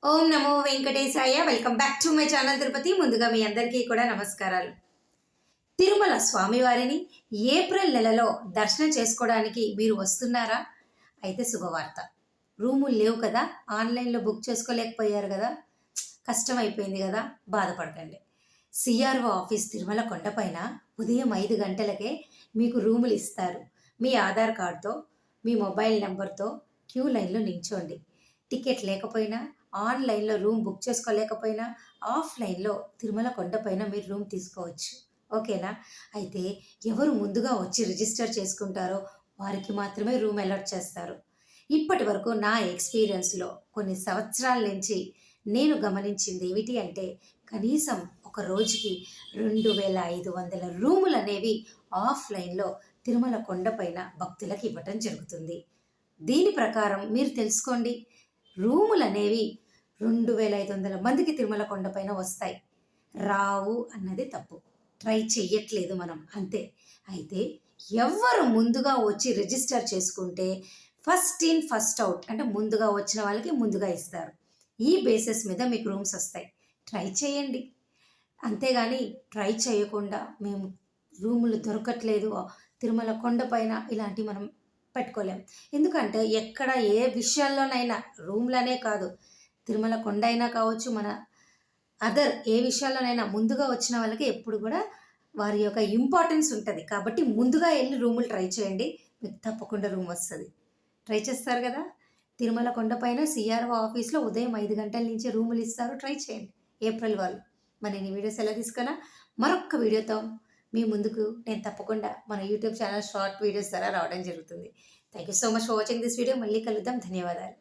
Om Namo Venkatesaya. Welcome back to my channel Tirupati. ముందుగా మీ అందరికీ కూడా నమస్కారాలు. తిరుమల స్వామివారిని ఏప్రిల్ నెలలో దర్శనం చేసుకోవడానికి మీరు వస్తున్నారా? అయితే శుభవార్త. రూములు లేవు కదా, ఆన్లైన్లో బుక్ చేసుకోలేకపోయారు కదా, కష్టమైపోయింది కదా, బాధపడకండి. సిఆర్ఓ ఆఫీస్ తిరుమల కొండపైన ఉదయం 5 గంటలకే మీకు రూములు ఇస్తారు. మీ ఆధార్ కార్డుతో, మీ మొబైల్ నెంబర్తో క్యూ లైన్లో నించోండి. టికెట్ లేకపోయినా, ఆన్లైన్లో రూమ్ బుక్ చేసుకోలేకపోయినా, ఆఫ్లైన్లో తిరుమల కొండపైన మీరు రూమ్ తీసుకోవచ్చు. ఓకేనా? అయితే ఎవరు ముందుగా వచ్చి రిజిస్టర్ చేసుకుంటారో వారికి మాత్రమే రూమ్ అలాట్ చేస్తారు. ఇప్పటి వరకు నా ఎక్స్పీరియన్స్లో కొన్ని సంవత్సరాల నుంచి నేను గమనించింది ఏమిటి అంటే, కనీసం ఒక రోజుకి 2500 రూములు అనేవి ఆఫ్లైన్లో తిరుమల కొండపైన భక్తులకు ఇవ్వటం జరుగుతుంది. దీని ప్రకారం మీరు తెలుసుకోండి, రూములు అనేవి 2500 మందికి తిరుమల కొండపైన వస్తాయి. రావు అన్నది తప్పు. ట్రై చెయ్యట్లేదు మనం, అంతే. అయితే ఎవ్వరు ముందుగా వచ్చి రిజిస్టర్ చేసుకుంటే ఫస్ట్ ఇన్ ఫస్ట్ అవుట్, అంటే ముందుగా వచ్చిన వాళ్ళకి ముందుగా ఇస్తారు. ఈ బేసిస్ మీద మీకు రూమ్స్ వస్తాయి. ట్రై చేయండి. అంతేగాని ట్రై చేయకుండా మేము రూములు దొరకట్లేదు తిరుమల కొండపైన ఇలాంటివి మనం పెట్టుకోలేం. ఎందుకంటే ఎక్కడ ఏ విషయాల్లోనైనా, రూమ్లనే కాదు, తిరుమల కొండ అయినా కావచ్చు, మన అదర్ ఏ విషయాల్లోనైనా ముందుగా వచ్చిన వాళ్ళకి ఎప్పుడు కూడా వారి యొక్క ఇంపార్టెన్స్ ఉంటుంది. కాబట్టి ముందుగా వెళ్ళి రూములు ట్రై చేయండి, మీకు తప్పకుండా రూమ్ వస్తుంది. ట్రై చేస్తారు కదా. తిరుమల కొండపైన సిఆర్ఓ ఆఫీస్లో ఉదయం 5 గంటల నుంచి రూములు ఇస్తారు. ట్రై చేయండి ఏప్రిల్ వాళ్ళు. మరి నేను వీడియోస్ ఎలా తీసుకున్నా, మరొక వీడియోతో మీ ముందుకు నేను తప్పకుండా మన యూట్యూబ్ ఛానల్ షార్ట్ వీడియోస్ ద్వారా రావడం జరుగుతుంది. Thank you so much for watching this video. మళ్ళీ కలుద్దాం. ధన్యవాదాలు.